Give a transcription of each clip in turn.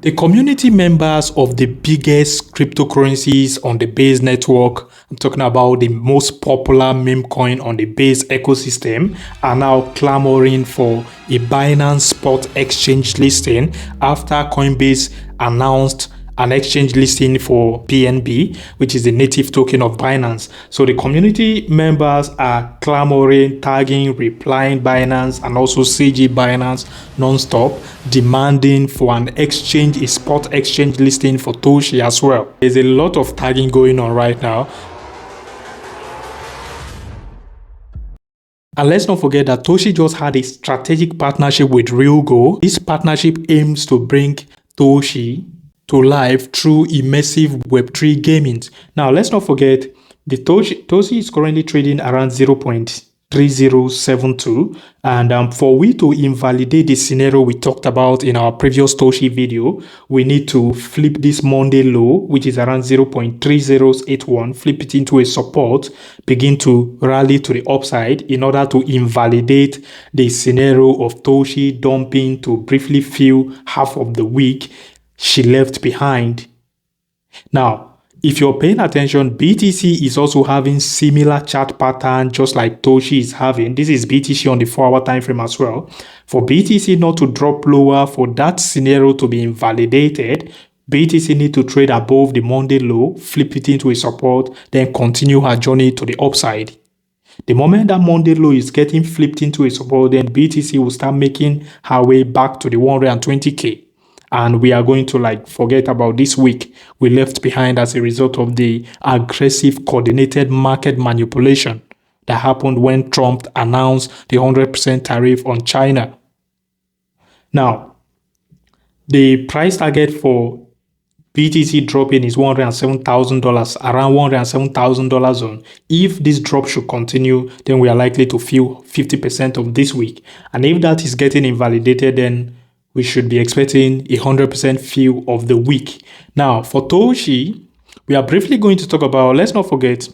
The community members of the biggest cryptocurrencies on the Base network, I'm talking about the most popular meme coin on the Base ecosystem, are now clamoring for a Binance Spot exchange listing after Coinbase announced an exchange listing for BNB, which is the native token of Binance. So the community members are clamoring, tagging, replying Binance and also CG Binance non-stop, demanding for an exchange, a spot exchange listing for Toshi as well. There's a lot of tagging going on right now. And let's not forget that Toshi just had a strategic partnership with RealGo. This partnership aims to bring Toshi to life through immersive Web3 gaming. Now, let's not forget the Toshi is currently trading around 0.3072, and for we to invalidate the scenario we talked about in our previous Toshi video, we need to flip this Monday low, which is around 0.3081, flip it into a support, begin to rally to the upside in order to invalidate the scenario of Toshi dumping to briefly fill half of the week she left behind. Now, if you're paying attention, BTC is also having similar chart pattern just like Toshi is having. This is BTC on the 4-hour time frame as well. For BTC not to drop lower, for that scenario to be invalidated, BTC need to trade above the Monday low, flip it into a support, then continue her journey to the upside. The moment that Monday low is getting flipped into a support, then BTC will start making her way back to the 120k. And we are going to forget about this week we left behind as a result of the aggressive coordinated market manipulation that happened when Trump announced the 100% tariff on China. Now, the price target for BTC dropping is $107,000, around $107,000 zone. If this drop should continue, then we are likely to feel 50% of this week. And if that is getting invalidated, then we should be expecting a 100% fill of the week. Now, for Toshi, we are briefly going to talk about, let's not forget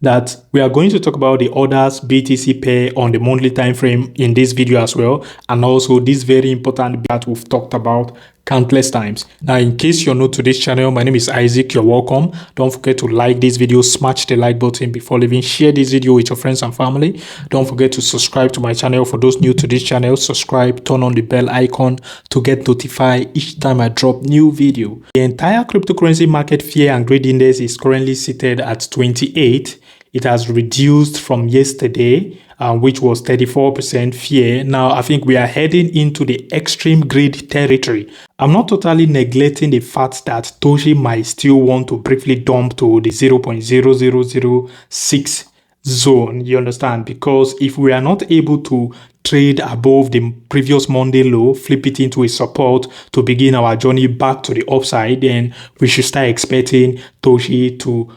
that we are going to talk about the others BTC pair on the monthly time frame in this video as well, and also this very important that we've talked about countless times. Now, in case you're new to this channel, my name is Isaac. You're welcome. Don't forget to like this video, smash the like button before leaving, share this video with your friends and family. Don't forget to subscribe to my channel. For those new to this channel, subscribe, turn on the bell icon to get notified each time I drop new video. The entire cryptocurrency market fear and greed index is currently seated at 28. It has reduced from yesterday, which was 34% fear. Now, I think we are heading into the extreme greed territory. I'm not totally neglecting the fact that Toshi might still want to briefly dump to the 0.0006 zone, you understand? Because if we are not able to trade above the previous Monday low, flip it into a support to begin our journey back to the upside, then we should start expecting Toshi to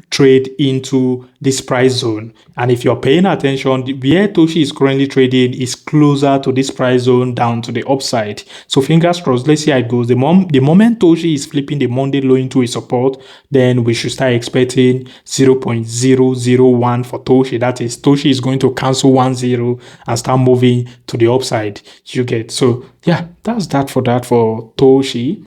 trade into this price zone. And if you're paying attention, where Toshi is currently trading is closer to this price zone down to the upside. So fingers crossed, let's see how it goes. The moment Toshi is flipping the Monday low into a support, then we should start expecting 0.001 for Toshi. That is, Toshi is going to cancel 10 and start moving to the upside. You get. So yeah, that's that for Toshi.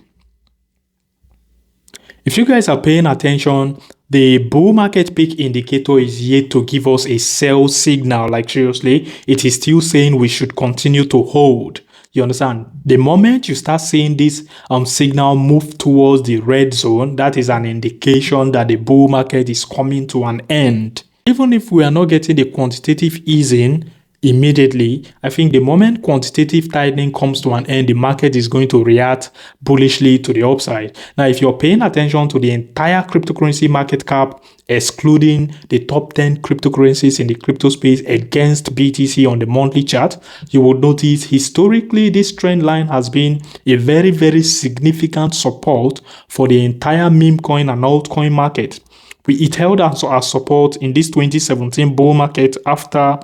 If you guys are paying attention, the bull market peak indicator is yet to give us a sell signal. Like seriously, it is still saying we should continue to hold. You understand? The moment you start seeing this signal move towards the red zone, that is an indication that the bull market is coming to an end. Even if we are not getting the quantitative easing immediately, I think the moment quantitative tightening comes to an end, the market is going to react bullishly to the upside. Now, if you're paying attention to the entire cryptocurrency market cap, excluding the top 10 cryptocurrencies in the crypto space against BTC on the monthly chart, you will notice historically this trend line has been a very, very significant support for the entire meme coin and altcoin market. It held our support in this 2017 bull market after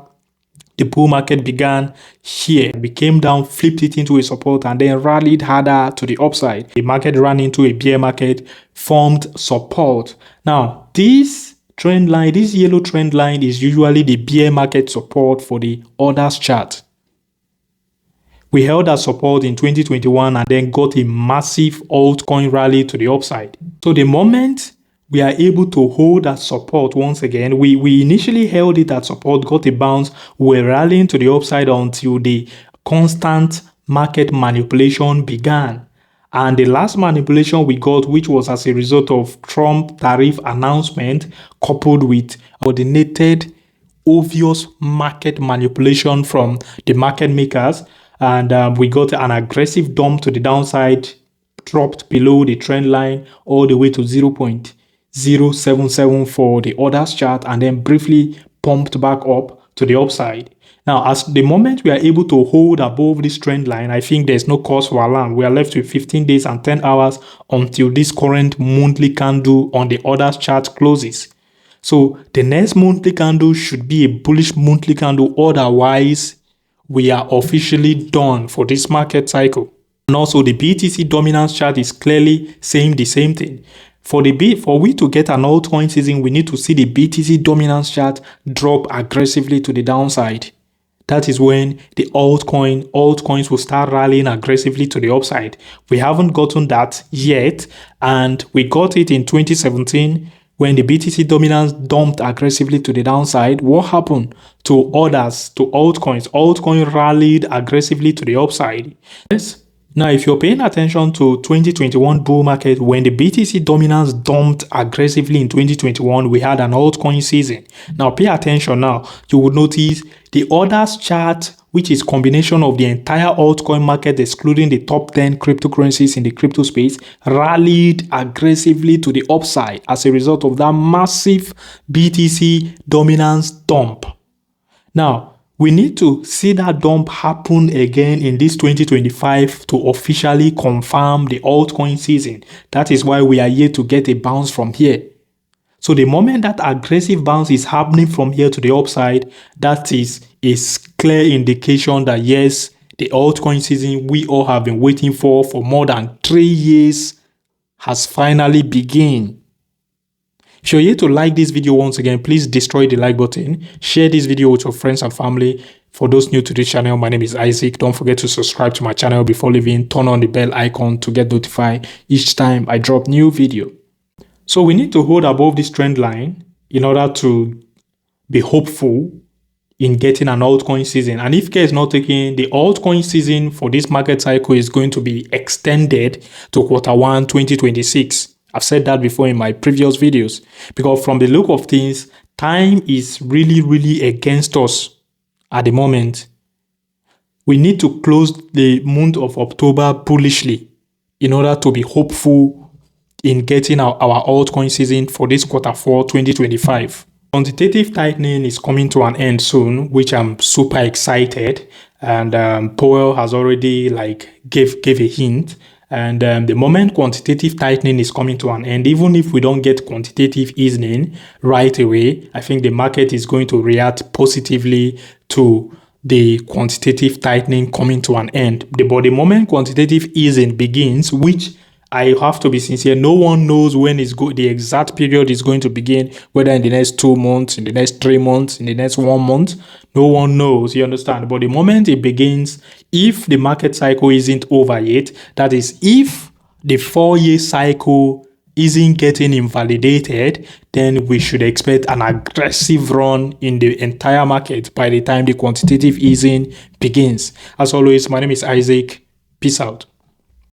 the bull market began here. It came down, flipped it into a support, and then rallied harder to the upside. The market ran into a bear market, formed support. Now, this trend line, this yellow trend line is usually the bear market support for the orders chart. We held that support in 2021 and then got a massive altcoin rally to the upside. So the moment we are able to hold that support once again, we initially held it at support, got a bounce, we're rallying to the upside until the constant market manipulation began. And the last manipulation we got, which was as a result of Trump tariff announcement coupled with coordinated obvious market manipulation from the market makers, and we got an aggressive dump to the downside, dropped below the trend line all the way to 0.077 for the orders chart, and then briefly pumped back up to the upside. Now, as the moment we are able to hold above this trend line, I think there's no cause for alarm. We are left with 15 days and 10 hours until this current monthly candle on the orders chart closes. So the next monthly candle should be a bullish monthly candle. Otherwise, we are officially done for this market cycle. And also the BTC dominance chart is clearly saying the same thing. For we to get an altcoin season, we need to see the BTC dominance chart drop aggressively to the downside. That is when the altcoins will start rallying aggressively to the upside. We haven't gotten that yet, and we got it in 2017 when the BTC dominance dumped aggressively to the downside. What happened to others, to altcoins? Altcoin rallied aggressively to the upside. Yes. Now, if you're paying attention to 2021 bull market, when the BTC dominance dumped aggressively in 2021, we had an altcoin season. Now, pay attention now. You would notice the orders chart, which is combination of the entire altcoin market, excluding the top 10 cryptocurrencies in the crypto space, rallied aggressively to the upside as a result of that massive BTC dominance dump. Now, we need to see that dump happen again in this 2025 to officially confirm the altcoin season. That is why we are here to get a bounce from here. So the moment that aggressive bounce is happening from here to the upside, that is a clear indication that yes, the altcoin season we all have been waiting for more than 3 years has finally begun. If you're here to like this video once again, please destroy the like button. Share this video with your friends and family. For those new to this channel, my name is Isaac. Don't forget to subscribe to my channel before leaving. Turn on the bell icon to get notified each time I drop new video. So we need to hold above this trend line in order to be hopeful in getting an altcoin season. And if care is not taken, the altcoin season for this market cycle is going to be extended to Q1 2026. I've said that before in my previous videos, because from the look of things, time is really against us at the moment. We need to close the month of October bullishly in order to be hopeful in getting our altcoin season for this Q4 2025. Quantitative tightening is coming to an end soon, which I'm super excited. And Powell has already gave a hint. And the moment quantitative tightening is coming to an end, even if we don't get quantitative easing right away, I think the market is going to react positively to the quantitative tightening coming to an end. But the moment quantitative easing begins, which I have to be sincere, no one knows when the exact period is going to begin, whether in the next 2 months, in the next 3 months, in the next 1 month. No one knows, you understand? But the moment it begins, if the market cycle isn't over yet, that is, if the 4-year cycle isn't getting invalidated, then we should expect an aggressive run in the entire market by the time the quantitative easing begins. As always, my name is Isaac. Peace out.